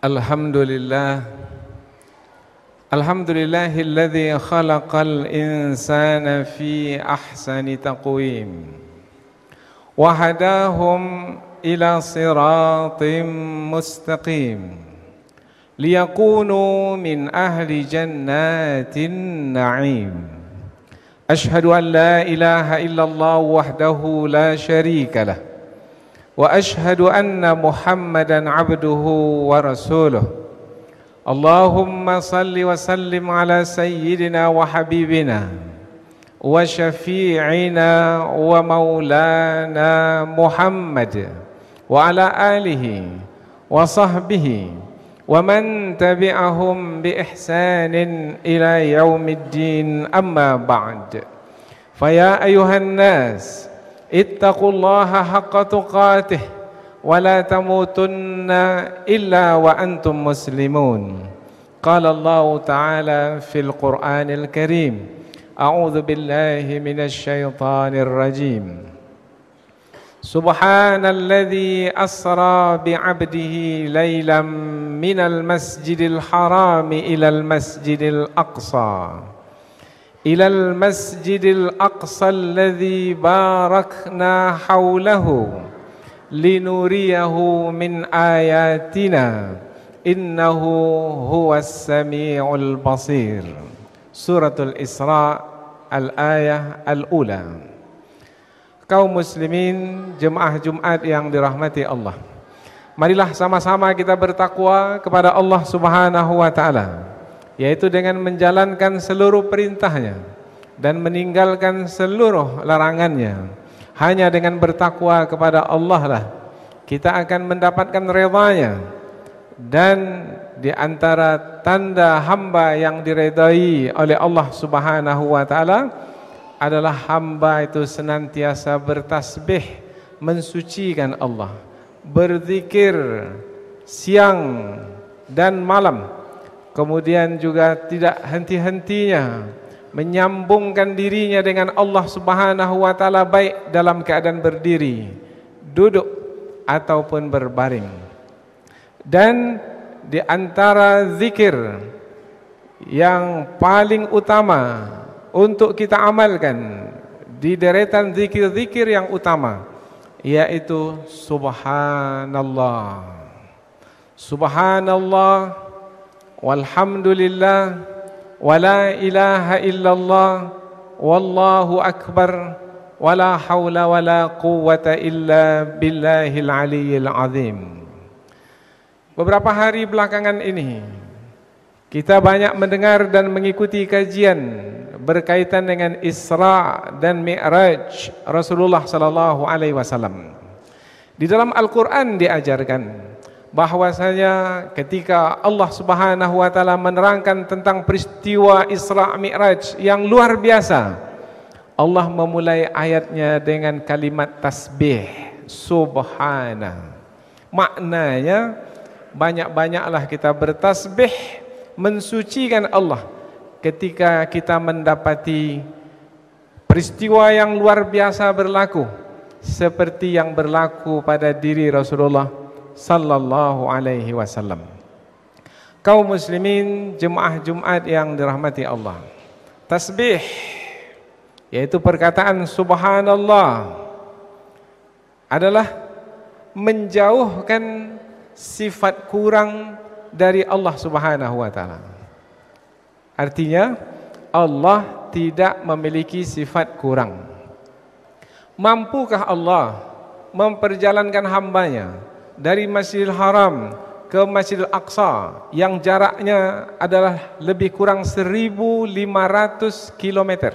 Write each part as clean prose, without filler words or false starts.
Alhamdulillah. Alhamdulillahilladzi khalaqal insana fi ahsani taqwim wa hadahum ila siratim mustaqim liyakunu min ahli jannatin na'im. Ashhadu an la ilaha illallah wahdahu la syarika lah wa ashhadu anna Muhammadan abduhu wa rasuluh. Allahumma salli wa sallim ala sayyidina wa habibina wa syafi'ina wa maulana Muhammad wa ala alihi wa sahbihi wa man tabi'ahum bi ihsanin ila yaumiddin, amma ba'd. Faya ayuhan nas, ittaqullaha haqqa tuqatih wa la tamutunna illa wa antum muslimun. Qala Allah Ta'ala fil Qur'anil Karim, a'udzu billahi minasy syaithanir rajim. Subhanalladzi asra bi'abdihi laylan minal masjidil harami ilal masjidil aqsa ilal masjidil aqsa alladzi barakna hawlahu linuriyahu min ayatina innahu huwas sami'ul basir. Suratul Isra al-ayah al-ula. Kaum muslimin, jemaah Jumat yang dirahmati Allah, marilah sama-sama kita bertakwa kepada Allah Subhanahu wa ta'ala, yaitu dengan menjalankan seluruh perintahnya dan meninggalkan seluruh larangannya. Hanya dengan bertakwa kepada Allah lah kita akan mendapatkan redha-Nya. Dan di antara tanda hamba yang diredai oleh Allah Subhanahu wa ta'ala adalah hamba itu senantiasa bertasbih, mensucikan Allah, berzikir siang dan malam, kemudian juga tidak henti-hentinya menyambungkan dirinya dengan Allah Subhanahu wa ta'ala, baik dalam keadaan berdiri, duduk ataupun berbaring. Dan di antara zikir yang paling utama untuk kita amalkan di deretan zikir-zikir yang utama, yaitu subhanallah. Subhanallah walhamdulillah wala ilaha illallah wallahu akbar wala hawla wala quwwata illa billahil aliyyil azim. Beberapa hari belakangan ini kita banyak mendengar dan mengikuti kajian berkaitan dengan Isra dan Mi'raj Rasulullah sallallahu alaihi wasallam. Di dalam Al-Qur'an diajarkan bahwasanya ketika Allah Subhanahu wa ta'ala menerangkan tentang peristiwa Isra Mi'raj yang luar biasa, Allah memulai ayatnya dengan kalimat tasbih, subhana. Maknanya banyak-banyaklah kita bertasbih, mensucikan Allah ketika kita mendapati peristiwa yang luar biasa berlaku seperti yang berlaku pada diri Rasulullah sallallahu alaihi wasallam. Kaum muslimin, jemaah Jumat yang dirahmati Allah, tasbih yaitu perkataan subhanallah adalah menjauhkan sifat kurang dari Allah Subhanahu wa ta'ala. Artinya Allah tidak memiliki sifat kurang. Mampukah Allah memperjalankan hambanya dari Masjidil Haram ke Masjidil Aqsa yang jaraknya adalah lebih kurang 1.500 km?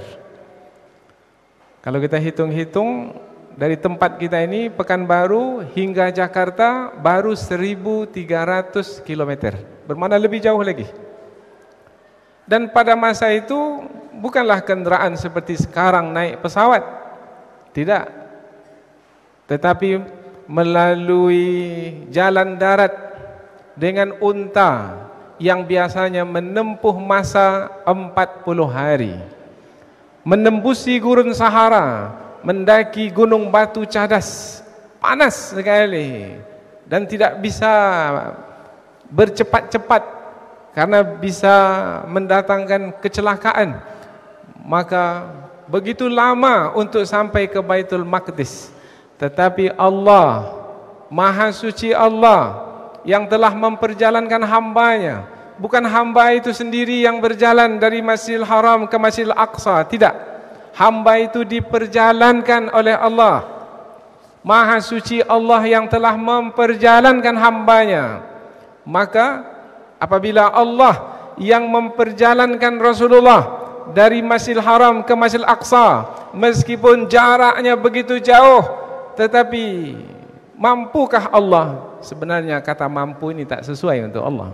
Kalau kita hitung-hitung, dari tempat kita ini Pekanbaru hingga Jakarta baru 1.300 km, bermakna lebih jauh lagi. Dan pada masa itu bukanlah kendaraan seperti sekarang naik pesawat, tidak, tetapi melalui jalan darat dengan unta yang biasanya menempuh masa 40 hari, menembusi gurun Sahara, mendaki gunung batu cadas, panas sekali, dan tidak bisa bercepat-cepat karena bisa mendatangkan kecelakaan, maka begitu lama untuk sampai ke Baitul Maqdis. Tetapi Allah, Maha Suci Allah yang telah memperjalankan hambanya, bukan hamba itu sendiri yang berjalan dari Masjidil Haram ke Masjidil Aqsa, tidak. Hamba itu diperjalankan oleh Allah. Maha Suci Allah yang telah memperjalankan hambanya. Maka apabila Allah yang memperjalankan Rasulullah dari Masjidil Haram ke Masjidil Aqsa, meskipun jaraknya begitu jauh, tetapi mampukah Allah? Sebenarnya kata mampu ini tak sesuai untuk Allah.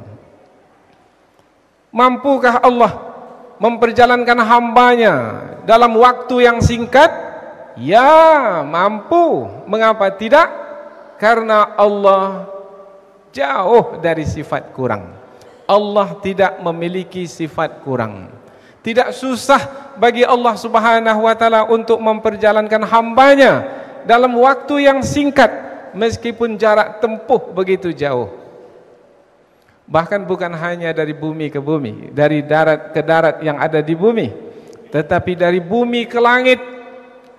Mampukah Allah memperjalankan hambanya dalam waktu yang singkat? Ya, mampu. Mengapa tidak? Karena Allah jauh dari sifat kurang. Allah tidak memiliki sifat kurang. Tidak susah bagi Allah Subhanahu wa taala untuk memperjalankan hambanya dalam waktu yang singkat, meskipun jarak tempuh begitu jauh. Bahkan bukan hanya dari bumi ke bumi, dari darat ke darat yang ada di bumi, tetapi dari bumi ke langit.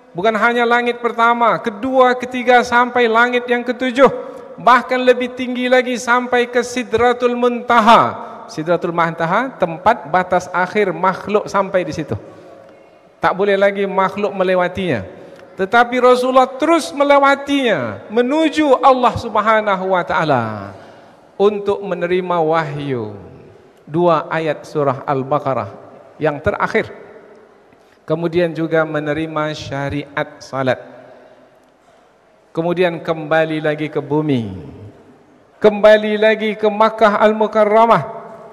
Bukan hanya langit pertama, kedua, ketiga, sampai langit yang ketujuh. Bahkan lebih tinggi lagi sampai ke Sidratul Muntaha. Sidratul Muntaha, tempat batas akhir makhluk sampai di situ. Tak boleh lagi makhluk melewatinya. Tetapi Rasulullah terus melewatinya menuju Allah Subhanahu wa taala untuk menerima wahyu. 2 ayat surah Al-Baqarah yang terakhir. Kemudian juga menerima syariat salat. Kemudian kembali lagi ke bumi. Kembali lagi ke Makkah Al-Mukarramah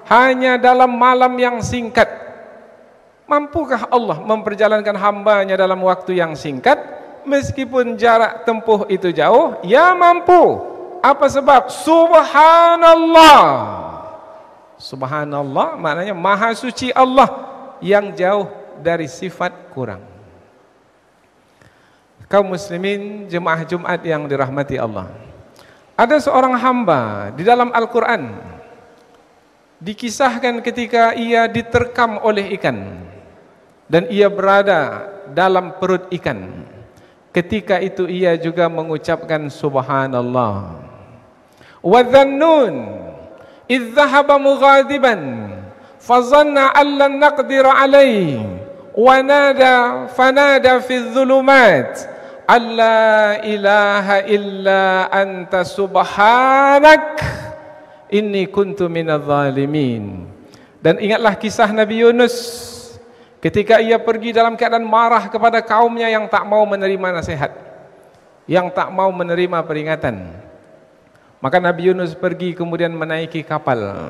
hanya dalam malam yang singkat. Mampukah Allah memperjalankan hambanya dalam waktu yang singkat meskipun jarak tempuh itu jauh? Ya, mampu. Apa sebab? Subhanallah. Subhanallah maknanya Maha Suci Allah yang jauh dari sifat kurang. Kaum muslimin jemaah Jumat yang dirahmati Allah, ada seorang hamba di dalam Al-Quran dikisahkan ketika ia diterkam oleh ikan dan ia berada dalam perut ikan. Ketika itu ia juga mengucapkan subhanallah. Wa dhannun idh dhahaba mughadiban fazanna an lan naqdira alayhi wa fanada fi dhulumat alla ilaha illa anta subhanak inni kuntu minadh zalimin. Dan ingatlah kisah Nabi Yunus ketika ia pergi dalam keadaan marah kepada kaumnya yang tak mau menerima nasihat, yang tak mau menerima peringatan. Maka Nabi Yunus pergi kemudian menaiki kapal.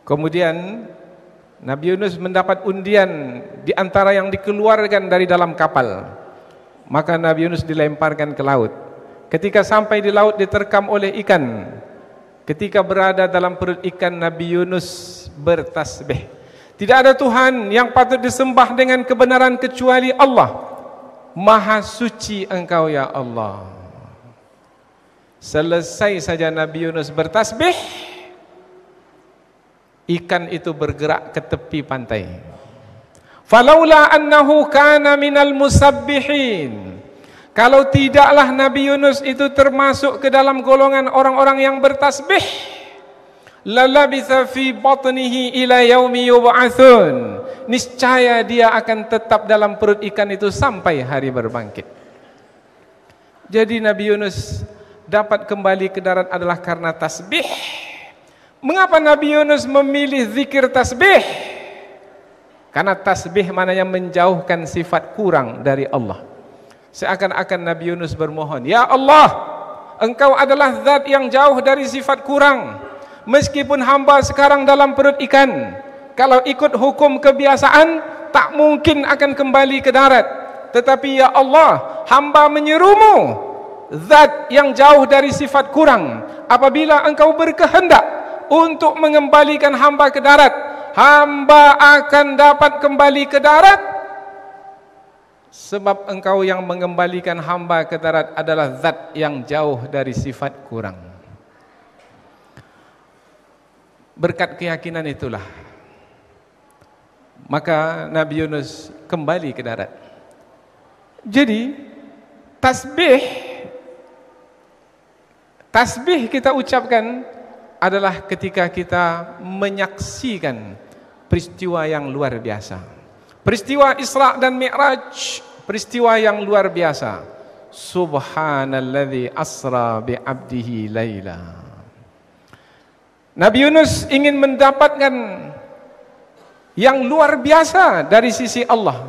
Kemudian Nabi Yunus mendapat undian di antara yang dikeluarkan dari dalam kapal. Maka Nabi Yunus dilemparkan ke laut. Ketika sampai di laut diterkam oleh ikan. Ketika berada dalam perut ikan, Nabi Yunus bertasbih. Tidak ada Tuhan yang patut disembah dengan kebenaran kecuali Allah. Maha suci Engkau ya Allah. Selesai saja Nabi Yunus bertasbih, ikan itu bergerak ke tepi pantai. Falaula annahu kana minal musabbihin. Kalau tidaklah Nabi Yunus itu termasuk ke dalam golongan orang-orang yang bertasbih, lalabitha fi batnihi ila yaumi yub'atsun. Niscaya dia akan tetap dalam perut ikan itu sampai hari berbangkit. Jadi Nabi Yunus dapat kembali ke darat adalah karena tasbih. Mengapa Nabi Yunus memilih zikir tasbih? Karena tasbih maknanya menjauhkan sifat kurang dari Allah. Seakan-akan Nabi Yunus bermohon, ya Allah, Engkau adalah zat yang jauh dari sifat kurang. Meskipun hamba sekarang dalam perut ikan, kalau ikut hukum kebiasaan tak mungkin akan kembali ke darat. Tetapi ya Allah, hamba menyerumu, zat yang jauh dari sifat kurang. Apabila Engkau berkehendak untuk mengembalikan hamba ke darat, hamba akan dapat kembali ke darat. Sebab Engkau yang mengembalikan hamba ke darat adalah zat yang jauh dari sifat kurang. berkat keyakinan itulah maka Nabi Yunus kembali ke darat. Jadi tasbih kita ucapkan adalah ketika kita menyaksikan peristiwa yang luar biasa. Peristiwa Isra dan Mi'raj, peristiwa yang luar biasa. Subhanalladzi asra bi 'abdihi laila. Nabi Yunus ingin mendapatkan yang luar biasa dari sisi Allah.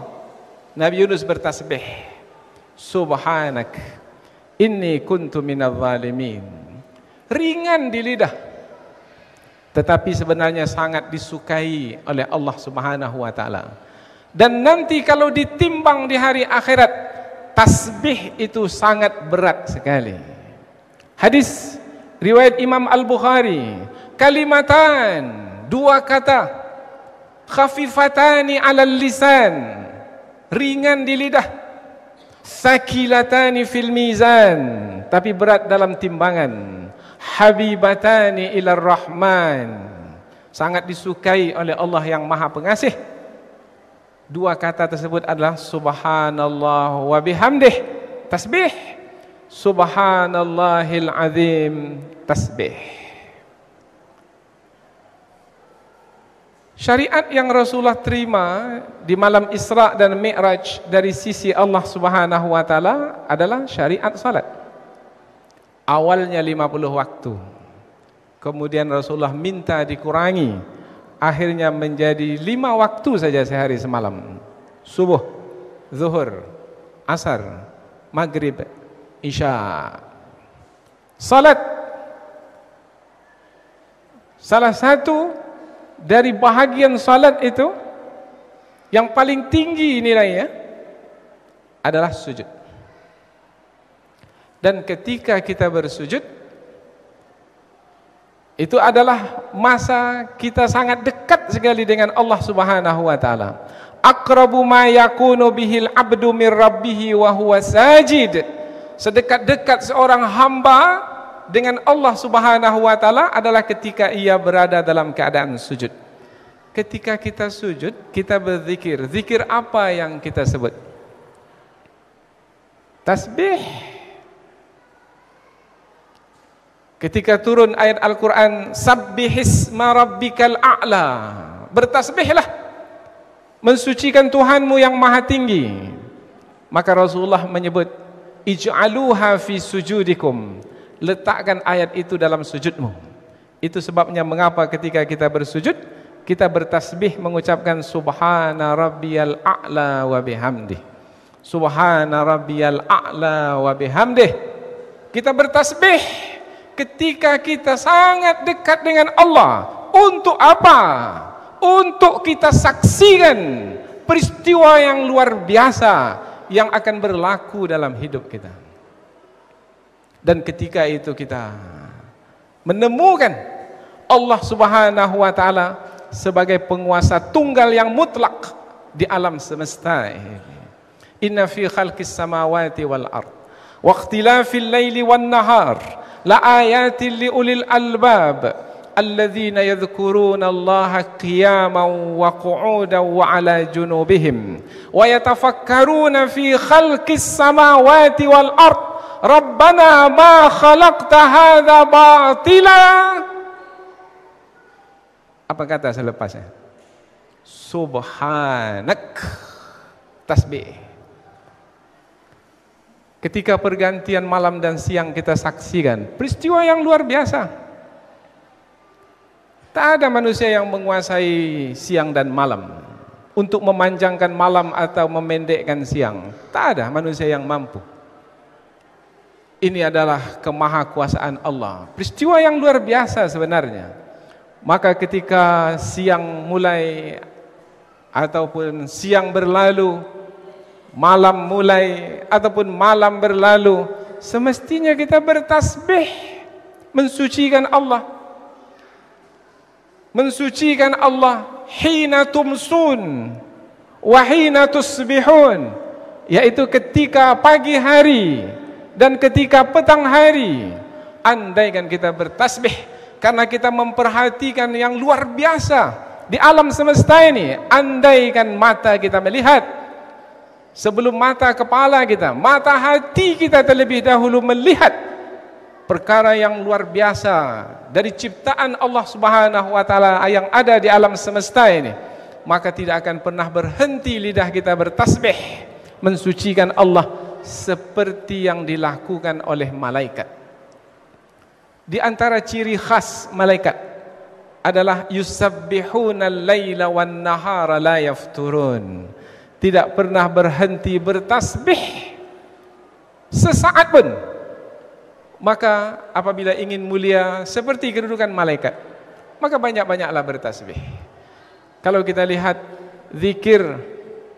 Nabi Yunus bertasbih, Subhanak inni kuntu minadz zalimin. Ringan di lidah, tetapi sebenarnya sangat disukai oleh Allah Subhanahu wa taala. Dan nanti kalau ditimbang di hari akhirat, tasbih itu sangat berat sekali. Hadis riwayat Imam Al-Bukhari, kalimatan, dua kata, khafifatani 'alal lisan, ringan di lidah, sakilatani fil mizan, tapi berat dalam timbangan, habibatani ilar rahman, sangat disukai oleh Allah yang Maha Pengasih. Dua kata tersebut adalah subhanallah wa bihamdih, tasbih, subhanallahil azim, tasbih. Syariat yang Rasulullah terima di malam Isra dan Mi'raj dari sisi Allah Subhanahu wa taala adalah syariat salat. Awalnya 50 waktu. Kemudian Rasulullah minta dikurangi, akhirnya menjadi 5 waktu saja sehari semalam. Subuh, zuhur, asar, maghrib, isya. Salat salah satu dari bahagian salat itu yang paling tinggi nilainya adalah sujud. Dan ketika kita bersujud, itu adalah masa kita sangat dekat sekali dengan Allah Subhanahu wa taala. Aqrabu ma yakunu bihil abdu min rabbih wa huwa sajid. Sedekat-dekat seorang hamba dengan Allah Subhanahu wa taala adalah ketika ia berada dalam keadaan sujud. Ketika kita sujud, kita berzikir. Zikir apa yang kita sebut? Tasbih. Ketika turun ayat Al-Quran, Sabbihisma rabbikal a'la, bertasbihlah, mensucikan Tuhanmu yang maha tinggi. Maka Rasulullah menyebut, Ij'aluha fi sujudikum, letakkan ayat itu dalam sujudmu. Itu sebabnya mengapa ketika kita bersujud, kita bertasbih mengucapkan Subhana rabbiyal a'la wa bihamdih, Subhana rabbiyal a'la wa bihamdih. Kita bertasbih ketika kita sangat dekat dengan Allah. Untuk apa? Untuk kita saksikan peristiwa yang luar biasa yang akan berlaku dalam hidup kita. Dan ketika itu kita menemukan Allah Subhanahu wa taala sebagai penguasa tunggal yang mutlak di alam semesta ini. Inna fi khalqis samawati wal ard wa ikhtilafil laili wan nahar la ayatin li ulil albab alladzina yadhkuruna Allaha qiyaman wa qu'udan wa 'ala junubihim wa yatafakkaruna fi khalqis samawati wal ard rabbana ma khalaqta hadza batila. Apa kata selepasnya? Subhanak, tasbih. Ketika pergantian malam dan siang kita saksikan peristiwa yang luar biasa. Tak ada manusia yang menguasai siang dan malam untuk memanjangkan malam atau memendekkan siang. Tak ada manusia yang mampu. Ini adalah kemahakuasaan Allah. Peristiwa yang luar biasa sebenarnya. Maka ketika siang mulai ataupun siang berlalu, malam mulai ataupun malam berlalu, semestinya kita bertasbih mensucikan Allah. Mensucikan Allah hina tumsun wa hina tusbihun, yaitu ketika pagi hari dan ketika petang hari. Andaikan kita bertasbih karena kita memperhatikan yang luar biasa di alam semesta ini. Andaikan mata kita melihat, sebelum mata kepala kita, mata hati kita terlebih dahulu melihat perkara yang luar biasa dari ciptaan Allah Subhanahu wa taala yang ada di alam semesta ini, maka tidak akan pernah berhenti lidah kita bertasbih mensucikan Allah seperti yang dilakukan oleh malaikat. Di antara ciri khas malaikat adalah yusabbihuna al-laila wan nahara la yafturun. Tidak pernah berhenti bertasbih sesaat pun. Maka apabila ingin mulia seperti kedudukan malaikat, maka banyak-banyaklah bertasbih. Kalau kita lihat zikir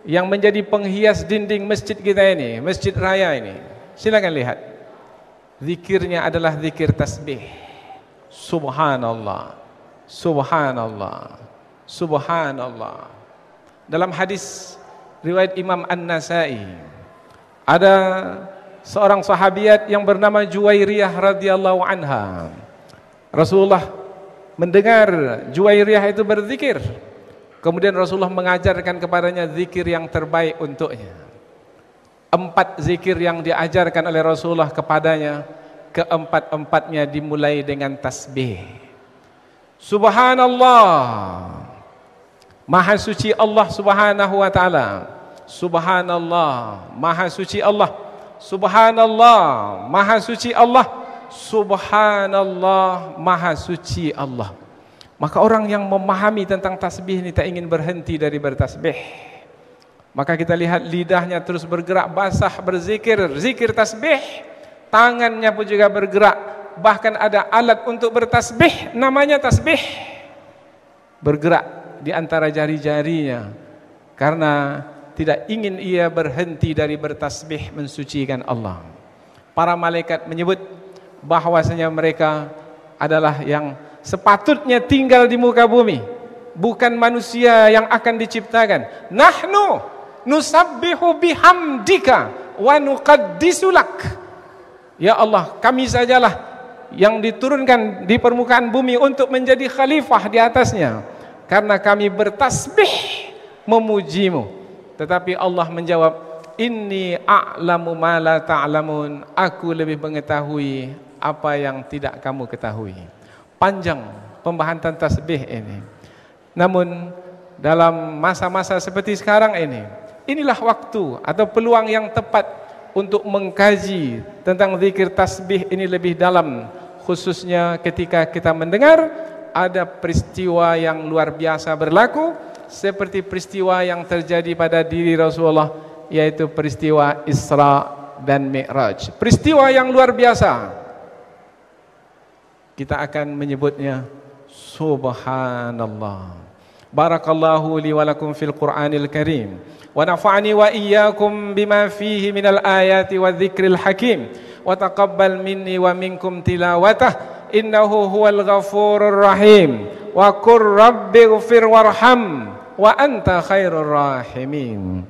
yang menjadi penghias dinding masjid kita ini, masjid raya ini, silakan lihat. Zikirnya adalah zikir tasbih. Subhanallah, subhanallah, subhanallah. Dalam hadis riwayat Imam An-Nasai, ada seorang sahabiat yang bernama Juwairiyah radhiyallahu anha. Rasulullah mendengar Juwairiyah itu berzikir, kemudian Rasulullah mengajarkan kepadanya zikir yang terbaik untuknya. 4 zikir yang diajarkan oleh Rasulullah kepadanya, keempat-empatnya dimulai dengan tasbih. Subhanallah, Maha suci Allah Subhanahu wa taala. Subhanallah, Maha suci Allah. Subhanallah, Maha suci Allah. Subhanallah, Maha suci Allah. Maka orang yang memahami tentang tasbih ini tak ingin berhenti dari bertasbih. Maka kita lihat lidahnya terus bergerak basah berzikir, zikir tasbih. Tangannya pun juga bergerak. Bahkan ada alat untuk bertasbih, namanya tasbih. Bergerak di antara jari-jarinya, karena tidak ingin ia berhenti dari bertasbih mensucikan Allah. Para malaikat menyebut bahwasanya mereka adalah yang sepatutnya tinggal di muka bumi, bukan manusia yang akan diciptakan. Nahnu nusabbihu bihamdika wa nuqaddisu lak. Ya Allah, kami sajalah yang diturunkan di permukaan bumi untuk menjadi khalifah di atasnya, karena kami bertasbih memujimu. Tetapi Allah menjawab, inni a'lamu ma la ta'lamun. Aku lebih mengetahui apa yang tidak kamu ketahui. Panjang pembahasan tasbih ini. Namun dalam masa-masa seperti sekarang ini, inilah waktu atau peluang yang tepat untuk mengkaji tentang zikir tasbih ini lebih dalam, khususnya ketika kita mendengar ada peristiwa yang luar biasa berlaku, seperti peristiwa yang terjadi pada diri Rasulullah, yaitu peristiwa Isra dan Mi'raj. Peristiwa yang luar biasa. Kita akan menyebutnya Subhanallah. Barakallahu li wa lakum fil Qur'anil Karim, wa nafa'ani wa iyyakum bima fihi minal ayati wa dzikril hakim, wa taqabbal minni wa minkum tilawatah, innahu huwal ghafurur rahim, wa qur rabbighfir warham wa anta khairur rahimin.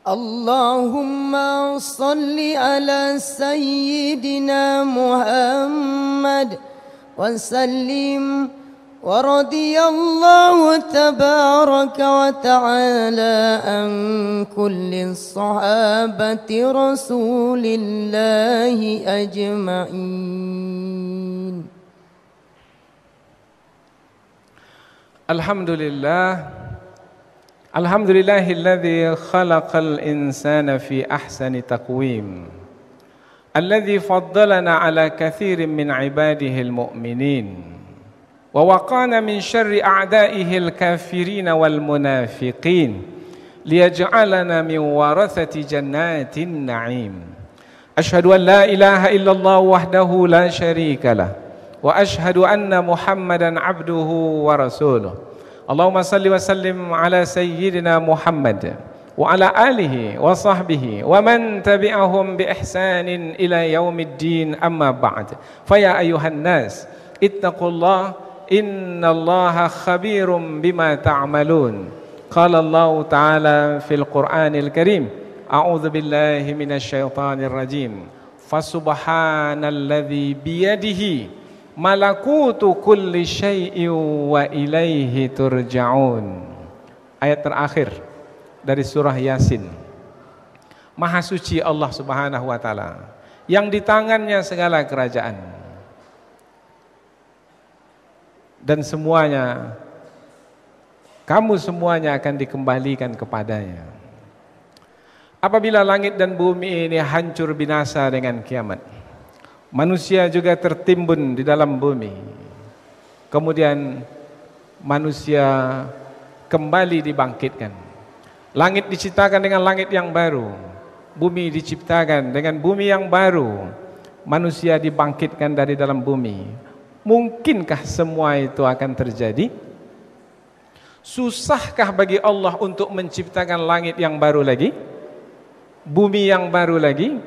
Allahumma salli ala sayyidina Muhammad wa sallim wa radiyallahu tabaraka wa ta'ala an kulli sahabati rasulillahi ajma'in. Alhamdulillah, alhamdulillahilladzi khalaqal insana fi ahsani taqwim, alladzi faddalana ala kathirin min ibadihi almu'minin, wa waqana min syarri a'daihi alkafirin wal munafiqin, liyaj'alana min warathati jannatin na'im. Ashhadu an la ilaha illallah wahdahu la syarika lah, wa ashhadu anna Muhammadan abduhu wa rasuluh. Allahumma salli wa sallim ala sayyidina Muhammad wa ala alihi wa sahbihi wa man tabi'ahum bi ihsanin ila yaumiddin, amma ba'd. Fa ya ayuhan nas ittaqullah innallaha khabirum bima ta'malun. Qala Allah ta'ala fil Qur'anil Karim, a'udzu billahi minasy syaithanir rajim. Fasubhanalladzi biyadihi malakutu kulli syai'in wa ilaihi turja'un. Ayat terakhir dari surah Yasin. Maha suci Allah Subhanahu wa taala, yang di tangannya segala kerajaan, dan semuanya, kamu semuanya akan dikembalikan kepadanya. Apabila langit dan bumi ini hancur binasa dengan kiamat, manusia juga tertimbun di dalam bumi, kemudian manusia kembali dibangkitkan. Langit diciptakan dengan langit yang baru, bumi diciptakan dengan bumi yang baru, manusia dibangkitkan dari dalam bumi. Mungkinkah semua itu akan terjadi? Susahkah bagi Allah untuk menciptakan langit yang baru lagi, bumi yang baru lagi,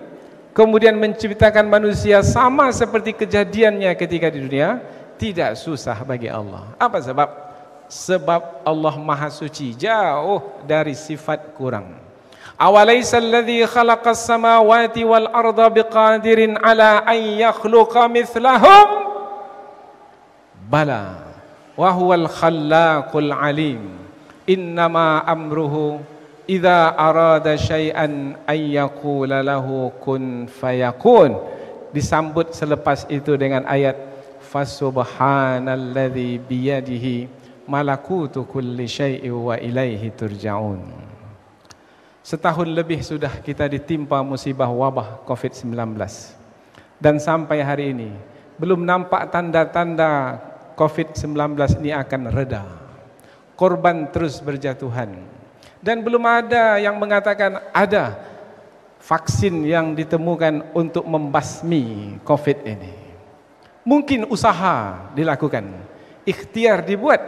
kemudian menciptakan manusia sama seperti kejadiannya ketika di dunia? Tidak susah bagi Allah. Apa sebab? Sebab Allah Maha Suci, jauh dari sifat kurang. Awalaysa alladhi khalaqas samawati wal arda biqadirin ala an yakhluqa mithlahum? Bala wa huwal khallaqul alim. Innama amruhu idza arada syai'an ay yaqula lahu kun fayakun. Disambut selepas itu dengan ayat fasubhanalladzi biyadihi malakutu kulli syai'in wa ilaihi turja'un. Setahun lebih sudah kita ditimpa musibah wabah COVID-19, dan sampai hari ini belum nampak tanda-tanda COVID-19 ini akan reda. Korban terus berjatuhan, dan belum ada yang mengatakan ada vaksin yang ditemukan untuk membasmi COVID ini. Mungkin usaha dilakukan, ikhtiar dibuat,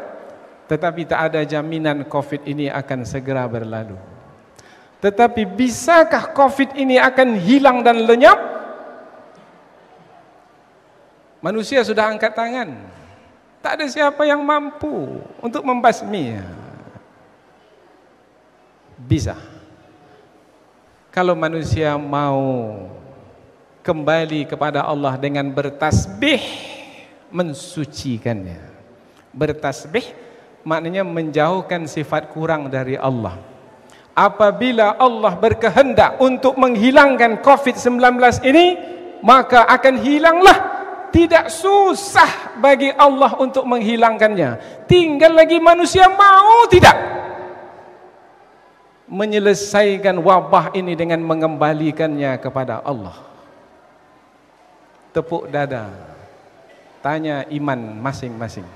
tetapi tak ada jaminan COVID ini akan segera berlalu. Tetapi bisakah COVID ini akan hilang dan lenyap? Manusia sudah angkat tangan, tak ada siapa yang mampu untuk membasminya. Bisa, kalau manusia mau kembali kepada Allah dengan bertasbih, mensucikannya. Bertasbih maknanya menjauhkan sifat kurang dari Allah. Apabila Allah berkehendak untuk menghilangkan COVID-19 ini, maka akan hilanglah. Tidak susah bagi Allah untuk menghilangkannya. Tinggal lagi manusia mau tidak menyelesaikan wabah ini dengan mengembalikannya kepada Allah. Tepuk dada, tanya iman masing-masing.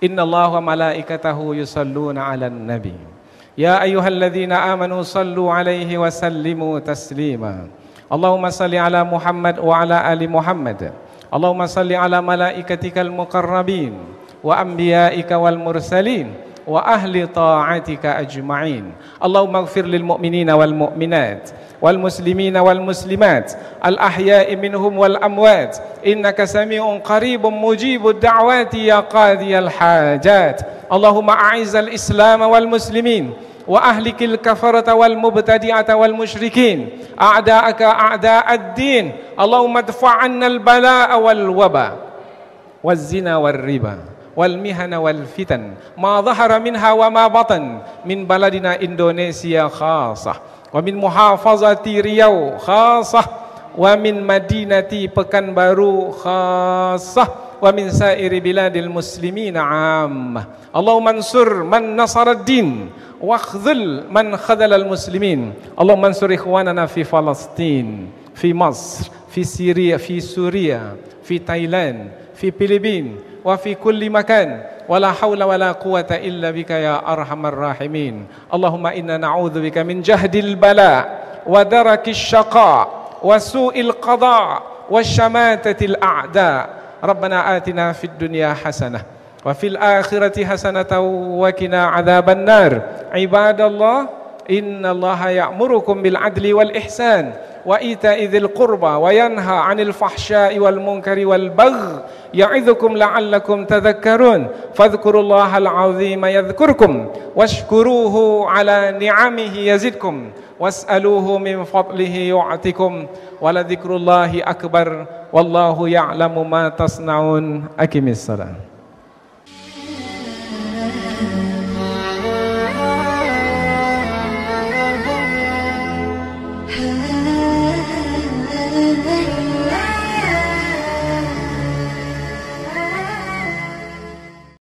Innallaha wa malaikatahu yusalluna 'alan nabi. Ya ayyuhalladzina amanu sallu 'alaihi wa sallimu taslima. Allahumma salli 'ala Muhammad wa 'ala ali Muhammad. Allahumma salli 'ala malaikatikal muqarrabin wa anbiya'ika wal mursalin wa ahli ta'atika ajma'in. Allahumma ighfir lil mu'minina wal mu'minat wal muslimina wal muslimat al ahya'i minhum wal amwat innaka sami'un qaribun mujibud da'wati ya qadiyal hajat. Allahumma a'izzal islam wal muslimin wa ahlikil kafarata wal mubtadi'ata wal musyrikin a'da'aka a'da'ad din. Allahumma adfa'anna al bala'a wal waba waz zina wal riba wal mihana wal fitan ma dhahara minha wa ma batan min baladina Indonesia khasah wa min muhafazati Riau khasah wa min madinati Pekanbaru khasah wa min sairi biladil muslimina ammah. Allahumma ansur man nasara ad-din wa khzul man khadhala al-muslimin. Allahumma ansur ikhwanana fi Palestin, fi Masr, fi Syria, fi Suria, fi Thailand, fi Filipina wa fi kulli makan. Wala haula wala quwata illa bika ya arhamar rahimin. Allahumma inna na'udzubika min jahdil bala wa darakis syaqa wa su'il qada wa syamatatil a'da. Rabbana atina fid dunya hasanah wa fil akhirati hasanatan wa qina adzaban nar. Ibadallah, innallaha ya'murukum bil adli wal ihsan wa ita'i dzil qurba wa yanha 'anil fahsya'i wal munkari wal baghi ya'idzukum la'allakum tadhakkarun. Fadhkurullahal 'azima yadhkurkum washkuruhu 'ala ni'amihi yazidkum was'aluhu min fadlihi yu'tikum wa la dzikrullahi akbar wallahu ya'lamu ma tasna'un. Aqimis salam.